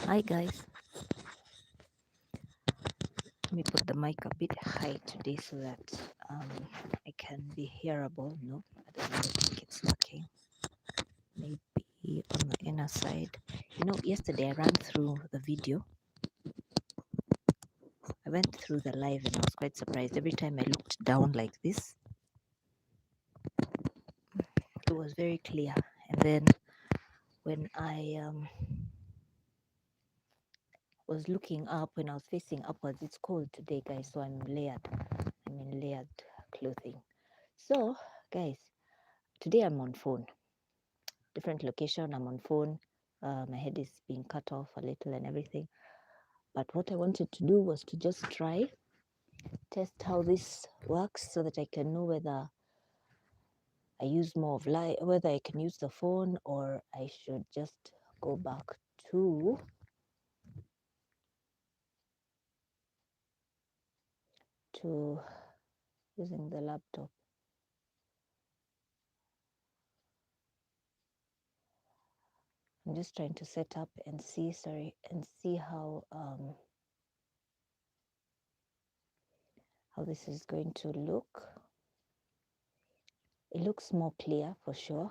Hi guys, let me put the mic a bit high today so that I can be hearable. No, I don't think it's working. Maybe on the inner side. Yesterday I ran through the video. I went through the live and I was quite surprised. Every time I looked down like this, it was very clear. And then when I was looking up, when I was facing upwards, it's cold today, guys, so I'm layered. I'm in layered clothing. So, guys, today I'm on phone. Different location. I'm on phone. My head is being cut off a little and everything. But what I wanted to do was to just test how this works so that I can know whether I use more of light, whether I can use the phone or I should just go back to using the laptop. I'm just trying to set up and see, how this is going to look. It looks more clear for sure.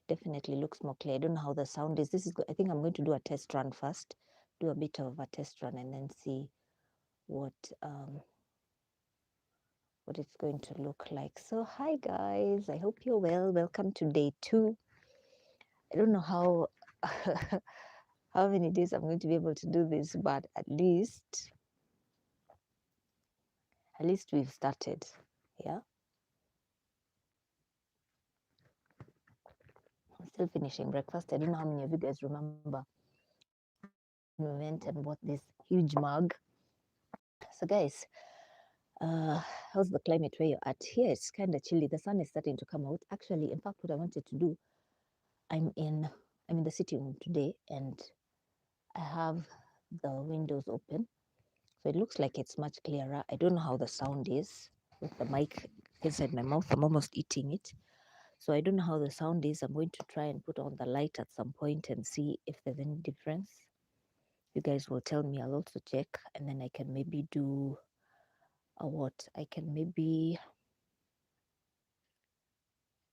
Definitely looks more clear. I don't know how the sound is. I think I'm going to do a test run first, do a bit of a test run and then see what it's going to look like. So hi guys, I hope you're well. Welcome to day 2. I don't know how how many days I'm going to be able to do this, but at least we've started. Yeah, I'm still finishing breakfast. I don't know how many of you guys remember we went and bought this huge mug. So guys, how's the climate where you're at? Here it's kind of chilly. The sun is starting to come out. Actually, in fact, what I wanted to do, I'm in the sitting room today, and I have the windows open, so it looks like it's much clearer. I don't know how the sound is with the mic inside my mouth. I'm almost eating it, so I don't know how the sound is. I'm going to try and put on the light at some point and see if there's any difference. You guys will tell me. I'll also check, and then I can maybe do I can maybe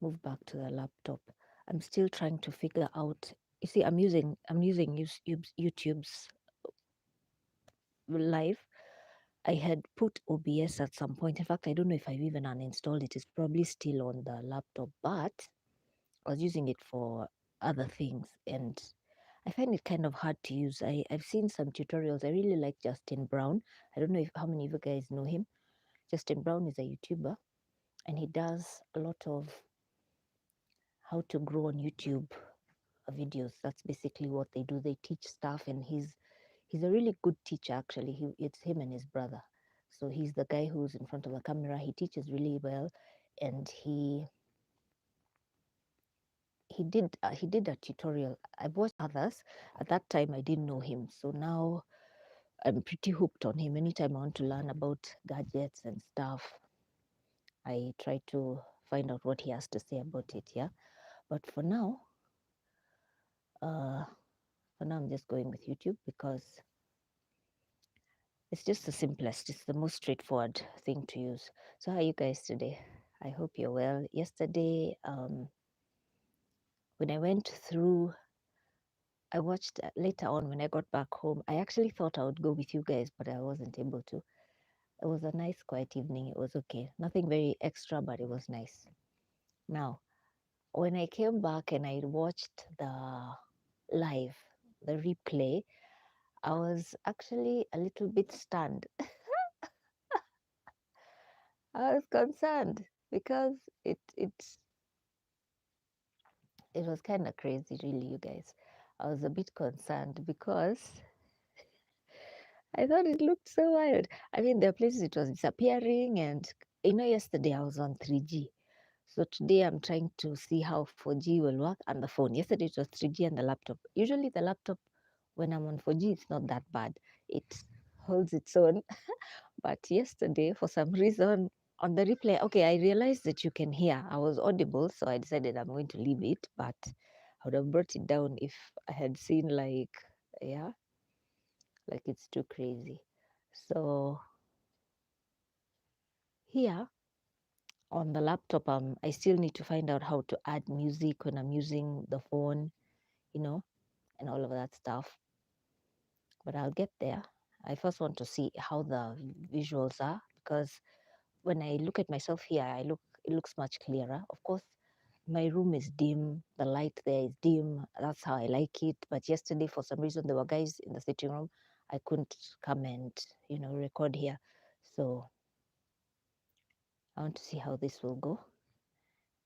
move back to the laptop. I'm still trying to figure out. You see, I'm using YouTube's live. I had put OBS at some point. In fact, I don't know if I've even uninstalled it. It's probably still on the laptop, but I was using it for other things, and I find it kind of hard to use. I've seen some tutorials. I really like Justin Brown. I don't know how many of you guys know him. Justin Brown is a YouTuber, and he does a lot of how to grow on YouTube videos. That's basically what they do. They teach stuff, and he's a really good teacher. Actually, it's him and his brother. So he's the guy who's in front of the camera. He teaches really well, and he did a tutorial. I've watched others. At that time, I didn't know him, so now I'm pretty hooked on him. Anytime I want to learn about gadgets and stuff, I try to find out what he has to say about it. Yeah, but for now, I'm just going with YouTube because it's just the simplest. It's the most straightforward thing to use. So how are you guys today? I hope you're well. Yesterday, when I went through, I watched later on when I got back home. I actually thought I would go with you guys, but I wasn't able to. It was a nice, quiet evening. It was okay. Nothing very extra, but it was nice. Now, when I came back and I watched the live, the replay, I was actually a little bit stunned. I was concerned because it was kind of crazy, really, you guys. I was a bit concerned because I thought it looked so wild. I mean, there are places it was disappearing, and yesterday I was on 3G. So today I'm trying to see how 4G will work on the phone. Yesterday it was 3G and the laptop. Usually the laptop, when I'm on 4G, it's not that bad. It holds its own. But yesterday, for some reason, on the replay, okay, I realized that you can hear. I was audible, so I decided I'm going to leave it, but I would have brought it down if I had seen yeah. Like it's too crazy. So here on the laptop, I still need to find out how to add music when I'm using the phone, you know, and all of that stuff. But I'll get there. I first want to see how the visuals are, because when I look at myself here, it looks much clearer. Of course, my room is dim, the light there is dim. That's how I like it. But yesterday, for some reason, there were guys in the sitting room. I couldn't come and record here, so I want to see how this will go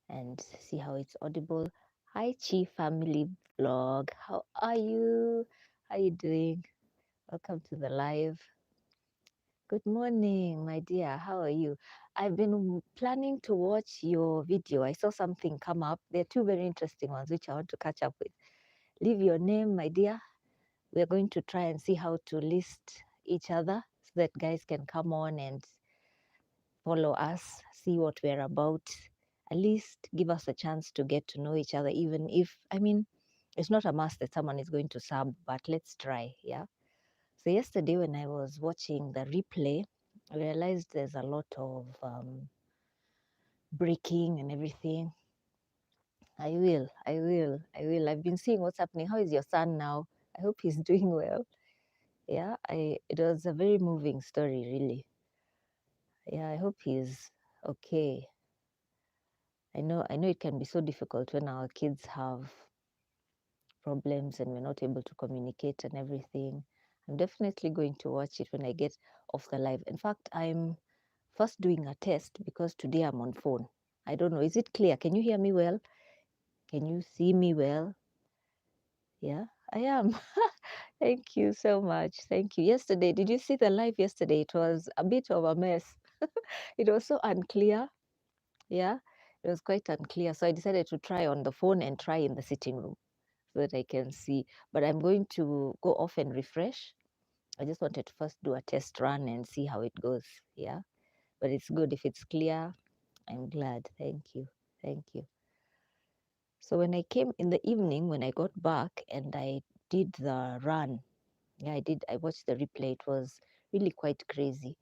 and see how it's audible. Hi, Chi Family Vlog. How are you? How are you doing? Welcome to the live. Good morning, my dear. How are you? I've been planning to watch your video. I saw something come up. There are two very interesting ones which I want to catch up with. Leave your name, my dear. We're going to try and see how to list each other so that guys can come on and follow us, see what we're about. At least give us a chance to get to know each other, even if, it's not a must that someone is going to sub, but let's try, yeah? So yesterday when I was watching the replay, I realized there's a lot of breaking and everything. I will. I've been seeing what's happening. How is your son now? I hope he's doing well. Yeah, it was a very moving story, really. Yeah, I hope he's okay. I know it can be so difficult when our kids have problems and we're not able to communicate and everything. I'm definitely going to watch it when I get off the live. In fact, I'm first doing a test because today I'm on phone. I don't know. Is it clear? Can you hear me well? Can you see me well? Yeah, I am. Thank you so much. Thank you. Yesterday, did you see the live yesterday? It was a bit of a mess. It was so unclear. Yeah, it was quite unclear. So I decided to try on the phone and try in the sitting room so that I can see. But I'm going to go off and refresh. I just wanted to first do a test run and see how it goes. Yeah, but it's good if it's clear. I'm glad. Thank you. Thank you. So when I came in the evening, when I got back and I did the run, yeah, I did. I watched the replay. It was really quite crazy.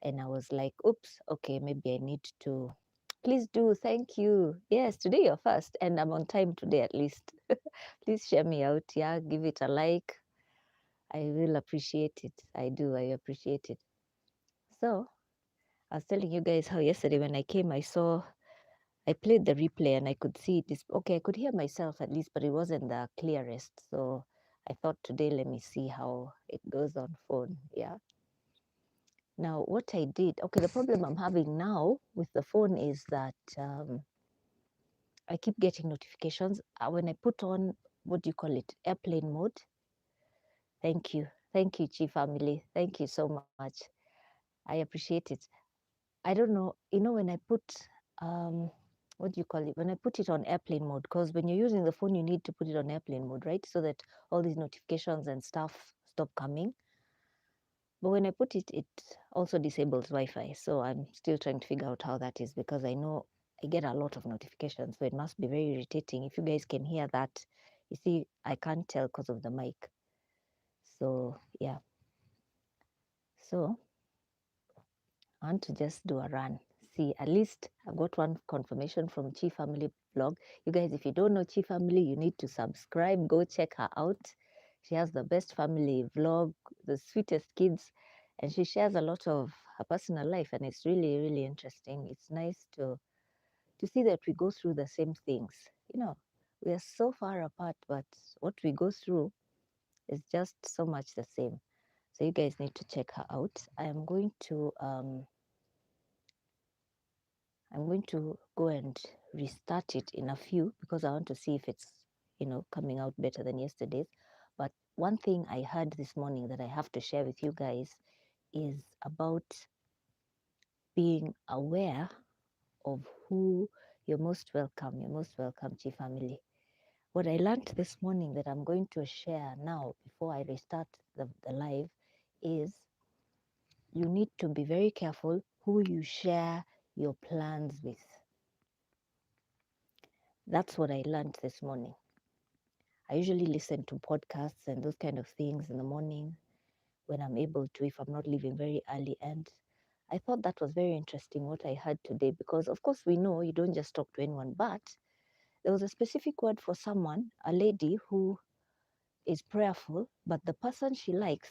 And I was like, oops, okay, maybe I need to. Please do. Thank you. Yes, today you're first, and I'm on time today at least. Please share me out. Yeah, give it a like. I will appreciate it. I do. I appreciate it. So I was telling you guys how yesterday when I came, I played the replay and I could see it is okay. I could hear myself at least, but it wasn't the clearest. So I thought today, let me see how it goes on phone. Yeah. Now, what I did, okay, the problem I'm having now with the phone is that I keep getting notifications when I put on, what do you call it, airplane mode. Thank you. Thank you, Chi family. Thank you so much. I appreciate it. I don't know, when I put, what do you call it? When I put it on airplane mode, because when you're using the phone, you need to put it on airplane mode, right? So that all these notifications and stuff stop coming. But when I put it, it also disables Wi-Fi. So I'm still trying to figure out how that is, because I know I get a lot of notifications. So it must be very irritating. If you guys can hear that, you see, I can't tell because of the mic. So yeah. So I want to just do a run. See, at least I got one confirmation from Chi Family Vlog. You guys, if you don't know Chi Family, you need to subscribe. Go check her out. She has the best family vlog, the sweetest kids, and she shares a lot of her personal life, and it's really, really interesting. It's nice to see that we go through the same things. We are so far apart, but what we go through is just so much the same. So you guys need to check her out. I'm going to go and restart it in a few because I want to see if it's, coming out better than yesterday's. But one thing I heard this morning that I have to share with you guys is about being aware of who you're most welcome. You're most welcome, Chi family. What I learned this morning that I'm going to share now before I restart the live is you need to be very careful who you share your plans with. That's what I learned this morning. I usually listen to podcasts and those kind of things in the morning. when I'm able to, if I'm not leaving very early. And I thought that was very interesting what I heard today, because of course we know you don't just talk to anyone, but there was a specific word for someone, a lady who is prayerful, but the person she likes,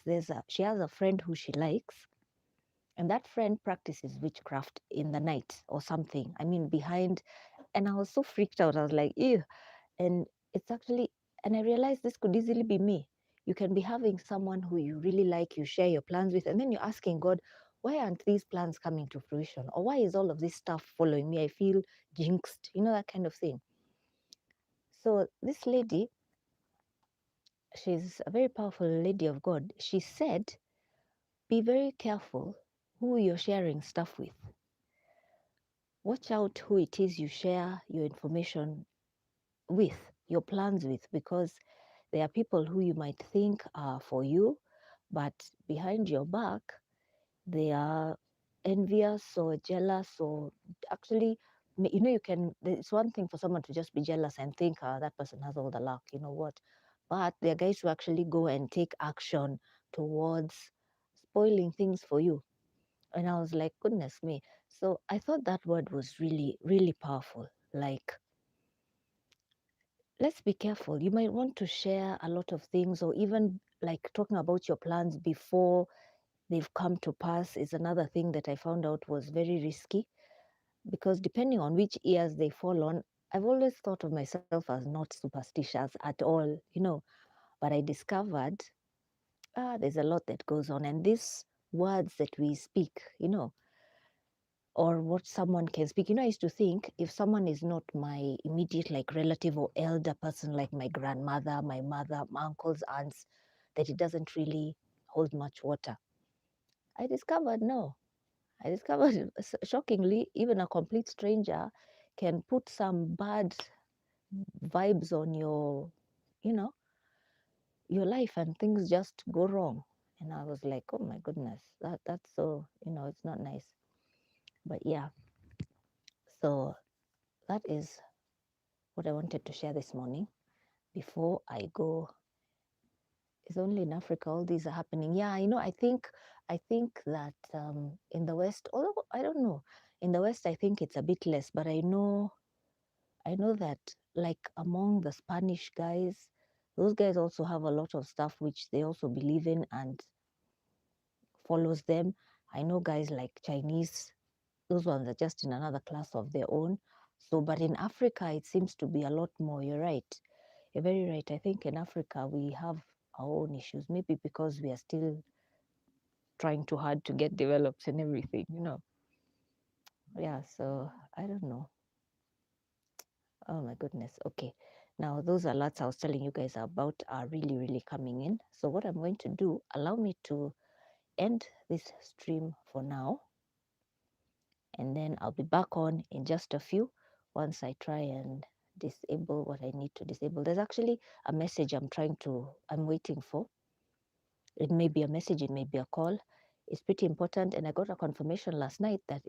she has a friend who she likes, and that friend practices witchcraft in the night or something. I mean, behind, and I was so freaked out. I was like, ew. And it's actually, and I realized this could easily be me. You can be having someone who you really like, you share your plans with, and then you're asking God, why aren't these plans coming to fruition? Or why is all of this stuff following me? I feel jinxed, that kind of thing. So this lady, she's a very powerful lady of God. She said, be very careful who you're sharing stuff with. Watch out who it is you share your information with, your plans with, because there are people who you might think are for you, but behind your back, they are envious or jealous, or actually, it's one thing for someone to just be jealous and think that person has all the luck, you know what? But there are guys who actually go and take action towards spoiling things for you. And I was like, goodness me. So I thought that word was really, really powerful. Like, let's be careful. You might want to share a lot of things, or even like talking about your plans before they've come to pass is another thing that I found out was very risky, because depending on which ears they fall on, I've always thought of myself as not superstitious at all, but I discovered there's a lot that goes on. And these words that we speak, or what someone can speak. I used to think if someone is not my immediate like relative or elder person, like my grandmother, my mother, my uncles, aunts, that it doesn't really hold much water. I discovered no. I discovered shockingly, even a complete stranger can put some bad vibes on you know, your life, and things just go wrong. And I was like, oh my goodness, that's so, it's not nice. But yeah, so that is what I wanted to share this morning before I go. It's only in Africa all these are happening. Yeah, I think that in the West, although I don't know, in the West I think it's a bit less, but I know that like among the Spanish guys, those guys also have a lot of stuff which they also believe in and follows them. I know guys like Chinese, those ones are just in another class of their own. So, but in Africa, it seems to be a lot more. You're right. You're very right. I think in Africa, we have our own issues, maybe because we are still trying too hard to get developed and everything. Yeah, so I don't know. Oh my goodness. Okay. Now, those alerts I was telling you guys about are really, really coming in. So, what I'm going to do, allow me to end this stream for now, and then I'll be back on in just a few once I try and disable what I need to disable. There's actually a message I'm waiting for. It may be a message, it may be a call. It's pretty important, and I got a confirmation last night that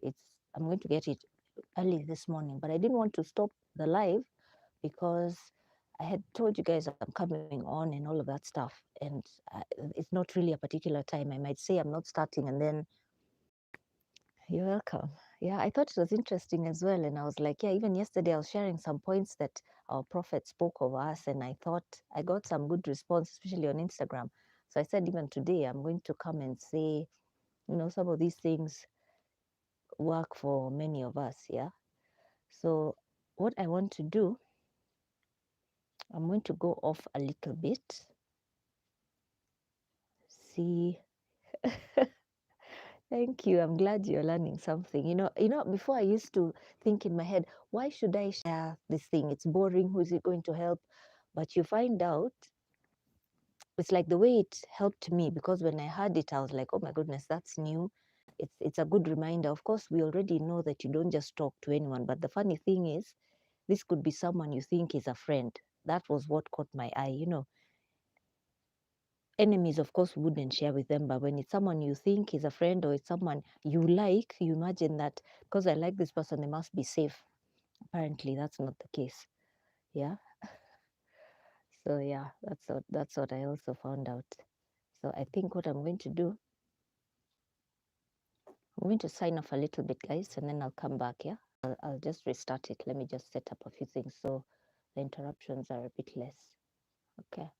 I'm going to get it early this morning, but I didn't want to stop the live because I had told you guys I'm coming on and all of that stuff, and it's not really a particular time. I might say I'm not starting, and then you're welcome. Yeah, I thought it was interesting as well. And I was like, yeah, even yesterday I was sharing some points that our prophet spoke of us. And I thought I got some good response, especially on Instagram. So I said, even today, I'm going to come and say, some of these things work for many of us. Yeah. So what I want to do, I'm going to go off a little bit. See. Thank you. I'm glad you're learning something. Before I used to think in my head, why should I share this thing? It's boring. Who is it going to help? But you find out it's like the way it helped me, because when I heard it, I was like, oh my goodness, that's new. It's a good reminder. Of course, we already know that you don't just talk to anyone. But the funny thing is, this could be someone you think is a friend. That was what caught my eye. Enemies, of course, we wouldn't share with them, but when it's someone you think is a friend, or it's someone you like, you imagine that because I like this person, they must be safe. Apparently that's not the case. Yeah. So yeah, that's what I also found out. So I think what I'm going to do, I'm going to sign off a little bit, guys, and then I'll come back. Yeah, I'll just restart it. Let me just set up a few things so the interruptions are a bit less. Okay.